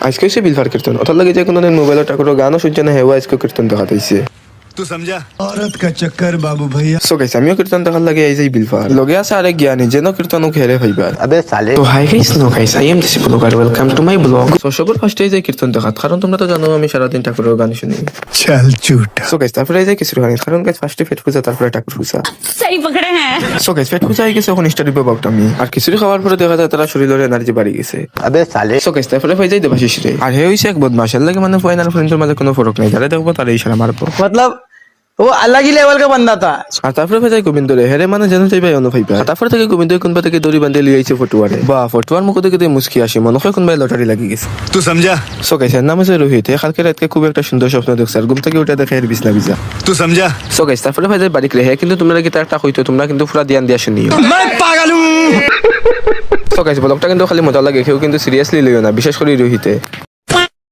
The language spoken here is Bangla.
আজকে সে বিলফার কীর্তন অত লাগে যে কোনো মোবাইল ঠাকুরের গানও শুনছে না হেওয়া আজকে কীর্তন দেখা দিয়েছে तू समझा औरत का चक्कर बाबू भैया সো গাইস আমিও কীর্তন দেখার লাগে এই যে বিলফার লগে আছে আরেক জ্ঞানী যেন কীর্তন খেলে হইবার अबे साले তো hi guys no guys I am this blogger welcome to my blog so সবার ফার্স্টে যে কীর্তন দেখাত কারণ তোমরা তো জানো আমি সারাদিন ঠাকুরের গান শুনি चल झूठा সো গাইস তারপরে এই যে কিছু গান কারণ গাইস ফার্স্টে পেট পূজা তারপরে ঠাকুর পূজা सही पकड़े हैं। সো গাইস পেট পূজা হয়ে গেছে এখন স্টাডি বাবুটা আমি আর খিচুড়ি খাওয়ার পরে দেখা যায় তারা শরীরের এনার্জি বাড়ি গেছে अबे साले সো গাইস তারপরে হয়ে যায় দেবাশিস রে আর হে হইছে এক বদমাশের লাগে মানে ফাইনাল ফ্রেন্ডের মাঝে কোনো ফরক নাই যারা দেখবো তারা ইশারা মারবো मतलब वो अलग ही लेवल का बंदा था। আর তারপরে হয়ে যায় গোবিন্দ রে হেরে মানে জানো চাই ভাই অনুভাইবা তারপরে থেকে গোবিন্দ কোনবা থেকে দড়ি বান্ধে লিয়ে আইছে ফটুয়ারে বা ফটুয়ার মুখ দেখে মুস্কি আসে মনে হয় কোনবাই লটারি লাগি গেছে तू समझा সো গাইস এর নাম হচ্ছে রোহিত কালকে রাতে খুব একটা সুন্দর স্বপ্ন দেখছে আর ঘুম থেকে উঠে দেখে এর বিছনা ভিজা तू समझा সো গাইস তারপরে হয়ে যায় বাড়ি রে কিন্তু তোমরা কি একটা হইতো তোমরা কিন্তু পুরা ধ্যান দিয়া শুনিও मैं पागल हूँ সো গাইস ব্লগটা কিন্তু খালি মজা লাগে কেউ কিন্তু সিরিয়াসলি লইও না বিশেষ করে রোহিতে